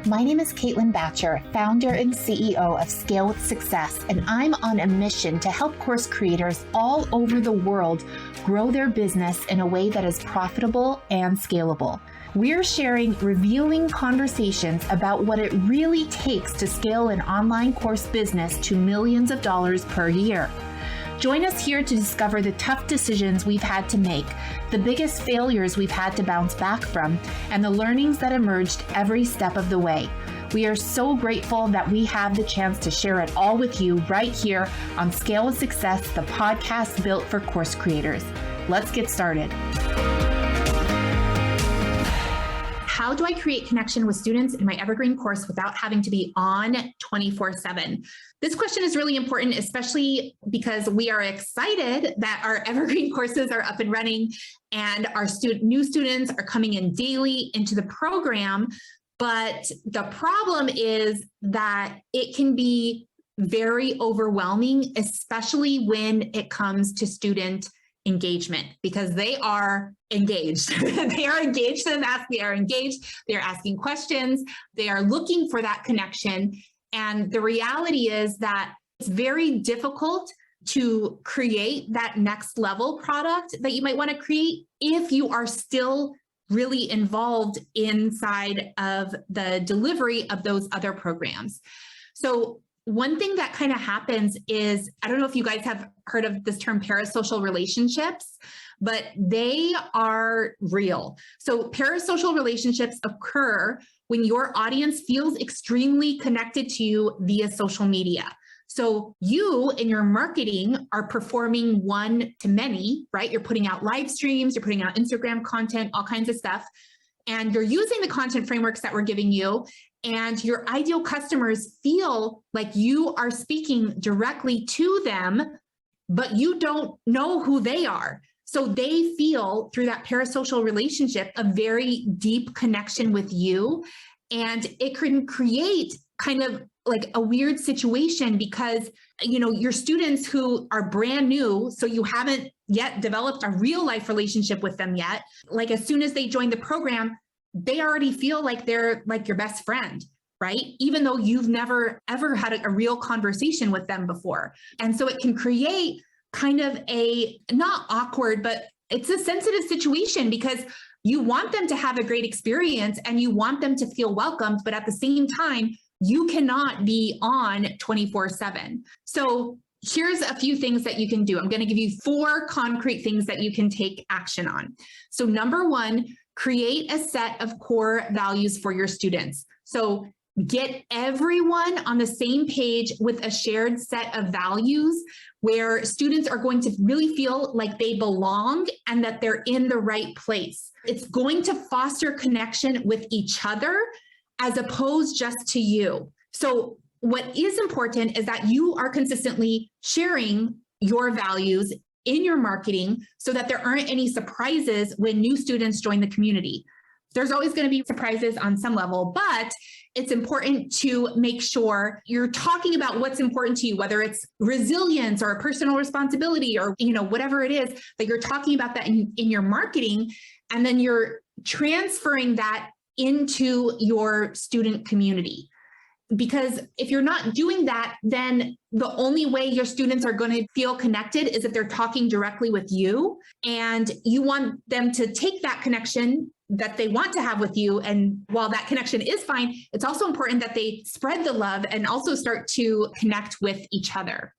My name is Caitlin Batcher, founder and CEO of Scale with Success, and I'm on a mission to help course creators all over the world grow their business in a way that is profitable and scalable. We're sharing revealing conversations about what it really takes to scale an online course business to millions of dollars per year. Join us here to discover the tough decisions we've had to make, the biggest failures we've had to bounce back from, and the learnings that emerged every step of the way. We are so grateful that we have the chance to share it all with you right here on Scale with Success, the podcast built for course creators. Let's get started. How do I create connection with students in my evergreen course without having to be on 24/7? This question is really important, especially because we are excited that our evergreen courses are up and running and our new students are coming in daily into the program. But the problem is that it can be very overwhelming, especially when it comes to student engagement, because they are engaged. They are engaged in that. They are engaged. They're asking questions. They are looking for that connection. And the reality is that it's very difficult to create that next level product that you might want to create if you are still really involved inside of the delivery of those other programs. So one thing that kind of happens is, I don't know if you guys have heard of this term parasocial relationships, but they are real. So parasocial relationships occur when your audience feels extremely connected to you via social media. So you in your marketing are performing one-to-many, right? You're putting out live streams, you're putting out Instagram content, all kinds of stuff. And you're using the content frameworks that we're giving you, and your ideal customers feel like you are speaking directly to them, but you don't know who they are. So they feel through that parasocial relationship a very deep connection with you. And it can create kind of like a weird situation because, you know, your students who are brand new, so you haven't yet developed a real life relationship with them yet. Like as soon as they join the program, they already feel like they're like your best friend, right? Even though you've never ever had a real conversation with them before. And so it can create kind of a, not awkward, but it's a sensitive situation because you want them to have a great experience and you want them to feel welcomed, but at the same time, you cannot be on 24/7. So here's a few things that you can do. I'm going to give you 4 concrete things that you can take action on. So number 1, create a set of core values for your students. So get everyone on the same page with a shared set of values where students are going to really feel like they belong and that they're in the right place. It's going to foster connection with each other as opposed just to you. So what is important is that you are consistently sharing your values in your marketing so that there aren't any surprises when new students join the community. There's always going to be surprises on some level, but it's important to make sure you're talking about what's important to you, whether it's resilience or a personal responsibility or, you know, whatever it is, that you're talking about that in your marketing, and then you're transferring that into your student community. Because if you're not doing that, then the only way your students are going to feel connected is if they're talking directly with you, and you want them to take that connection that they want to have with you. And while that connection is fine, it's also important that they spread the love and also start to connect with each other.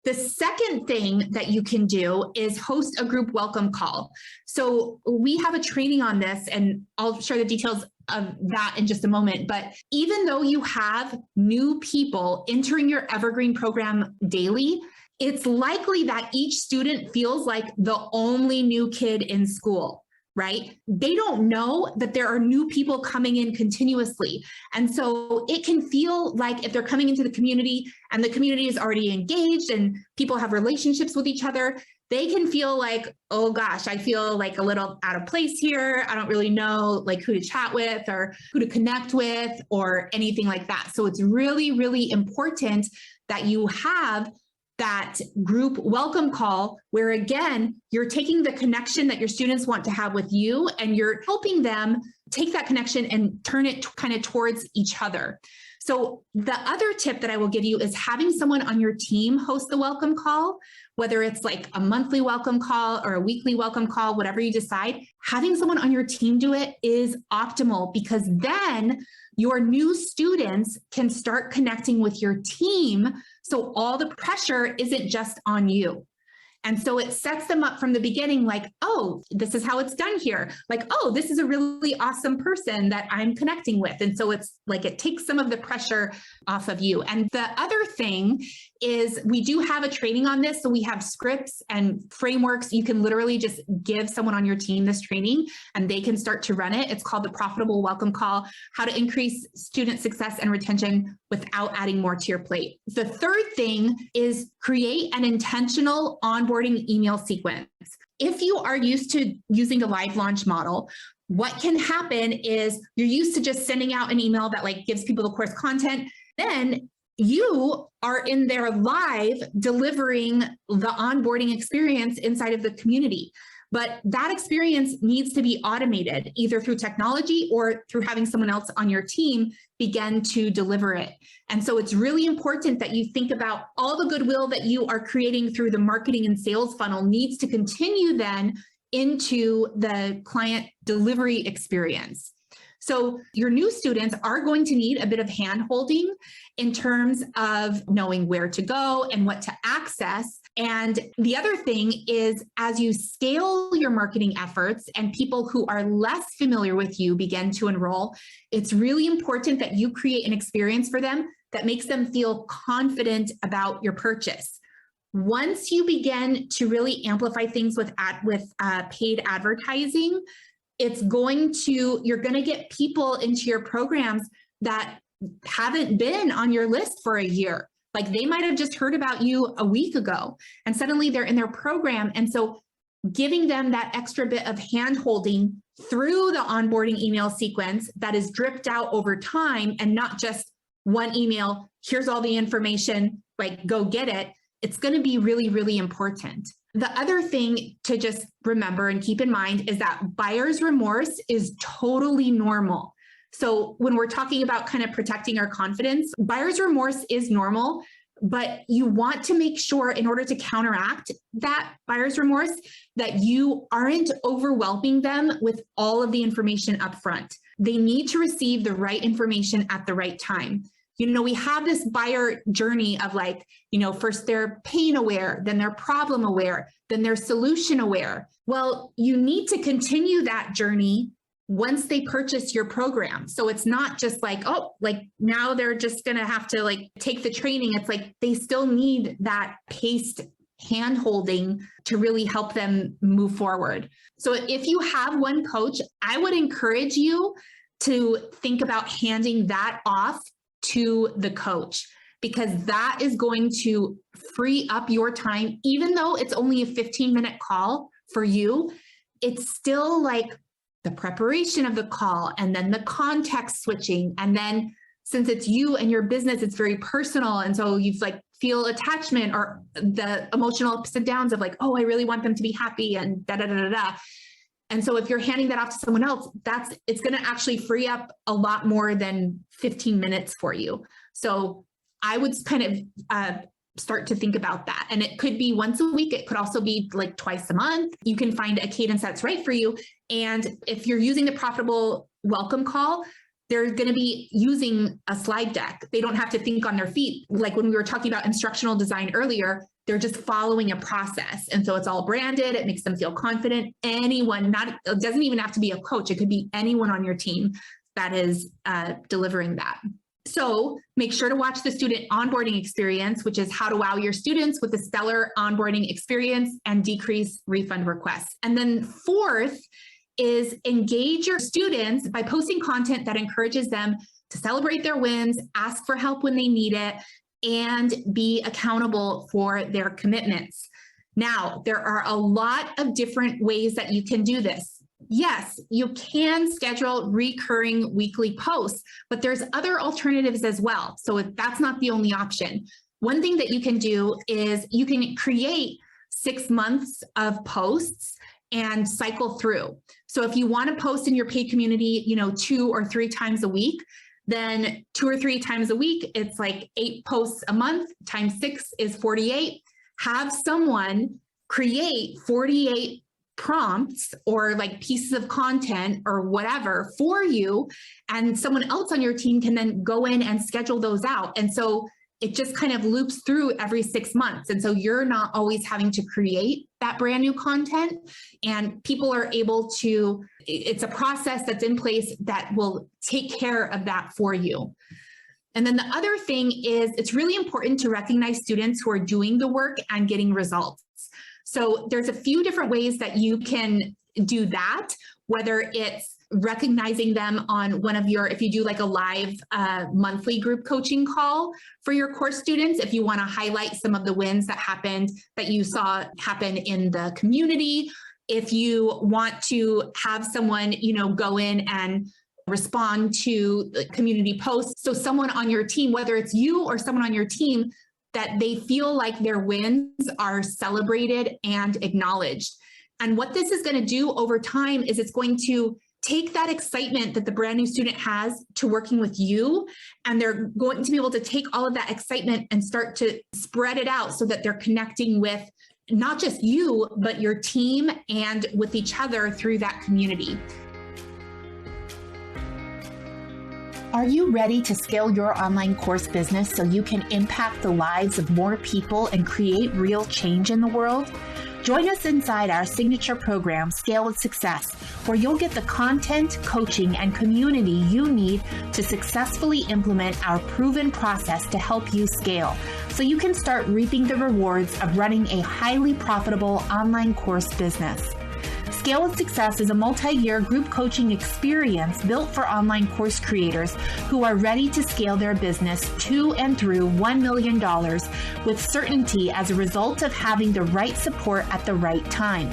The second thing that you can do is host a group welcome call. So we have a training on this, and I'll share the details of that in just a moment. But even though you have new people entering your evergreen program daily, it's likely that each student feels like the only new kid in school, right? They don't know that there are new people coming in continuously. And so it can feel like if they're coming into the community and the community is already engaged and people have relationships with each other, they can feel like, oh gosh, I feel like a little out of place here. I don't really know like who to chat with or who to connect with or anything like that. So it's really, really important that you have that group welcome call where, again, you're taking the connection that your students want to have with you and you're helping them take that connection and turn it kind of towards each other. So the other tip that I will give you is having someone on your team host the welcome call, whether it's like a monthly welcome call or a weekly welcome call, whatever you decide, having someone on your team do it is optimal, because then your new students can start connecting with your team. So all the pressure isn't just on you. And so it sets them up from the beginning, like, oh, this is how it's done here. Like, oh, this is a really awesome person that I'm connecting with. And so it's like, it takes some of the pressure off of you. And the other thing is we do have a training on this. So we have scripts and frameworks. You can literally just give someone on your team this training and they can start to run it. It's called the Profitable Welcome Call, how to increase student success and retention without adding more to your plate. The third thing is create an intentional onboarding email sequence. If you are used to using the live launch model, what can happen is you're used to just sending out an email that like gives people the course content. Then you are in there live delivering the onboarding experience inside of the community. But that experience needs to be automated either through technology or through having someone else on your team begin to deliver it. And so it's really important that you think about all the goodwill that you are creating through the marketing and sales funnel needs to continue then into the client delivery experience. So your new students are going to need a bit of hand-holding in terms of knowing where to go and what to access. And the other thing is, as you scale your marketing efforts and people who are less familiar with you begin to enroll, it's really important that you create an experience for them that makes them feel confident about your purchase. Once you begin to really amplify things with paid advertising, you're going to get people into your programs that haven't been on your list for a year. Like they might have just heard about you a week ago and suddenly they're in their program. And so giving them that extra bit of hand-holding through the onboarding email sequence that is dripped out over time and not just one email, here's all the information, like go get it. It's going to be really, really important. The other thing to just remember and keep in mind is that buyer's remorse is totally normal. So when we're talking about kind of protecting our confidence, buyer's remorse is normal, but you want to make sure in order to counteract that buyer's remorse that you aren't overwhelming them with all of the information up front. They need to receive the right information at the right time. You know, we have this buyer journey of like, you know, first they're pain aware, then they're problem aware, then they're solution aware. Well, you need to continue that journey once they purchase your program. So it's not just like, oh, like now they're just going to have to like take the training. It's like they still need that paced hand-holding to really help them move forward. So if you have one coach, I would encourage you to think about handing that off to the coach, because that is going to free up your time. Even though it's only a 15-minute call for you, it's still like the preparation of the call and then the context switching. And then since it's you and your business, it's very personal. And so you've like feel attachment or the emotional ups and downs of like, oh, I really want them to be happy and da, da, da, da, da. And so if you're handing that off to someone else, it's going to actually free up a lot more than 15 minutes for you. So I would kind of start to think about that. And it could be once a week. It could also be like twice a month. You can find a cadence that's right for you. And if you're using the Profitable Welcome Call, they're going to be using a slide deck. They don't have to think on their feet. Like when we were talking about instructional design earlier, they're just following a process. And so it's all branded. It makes them feel confident. Anyone, it doesn't even have to be a coach. It could be anyone on your team that is delivering that. So make sure to watch the student onboarding experience, which is how to wow your students with a stellar onboarding experience and decrease refund requests. And then fourth is engage your students by posting content that encourages them to celebrate their wins, ask for help when they need it, and be accountable for their commitments. Now, there are a lot of different ways that you can do this. Yes, you can schedule recurring weekly posts, but there's other alternatives as well. So that's not the only option. One thing that you can do is you can create 6 months of posts and cycle through. So if you want to post in your paid community, 2 or 3 times a week, then 2 or 3 times a week, it's like 8 posts a month times 6 is 48. Have someone create 48 prompts or like pieces of content or whatever for you, and someone else on your team can then go in and schedule those out. And so it just kind of loops through every 6 months. And so you're not always having to create that brand new content, and people are able to, it's a process that's in place that will take care of that for you. And then the other thing is it's really important to recognize students who are doing the work and getting results. So there's a few different ways that you can do that, whether it's recognizing them on one of your, if you do like a live monthly group coaching call for your course students, if you want to highlight some of the wins that happened, that you saw happen in the community, if you want to have someone, go in and respond to community posts. So someone on your team, whether it's you or someone on your team, that they feel like their wins are celebrated and acknowledged. And what this is going to do over time is it's going to take that excitement that the brand new student has to working with you, and they're going to be able to take all of that excitement and start to spread it out so that they're connecting with not just you, but your team and with each other through that community. Are you ready to scale your online course business so you can impact the lives of more people and create real change in the world? Join us inside our signature program, Scale with Success, where you'll get the content, coaching, and community you need to successfully implement our proven process to help you scale, so you can start reaping the rewards of running a highly profitable online course business. Scale with Success is a multi-year group coaching experience built for online course creators who are ready to scale their business to and through $1 million with certainty as a result of having the right support at the right time.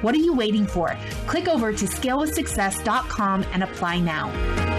What are you waiting for? Click over to scalewithsuccess.com and apply now.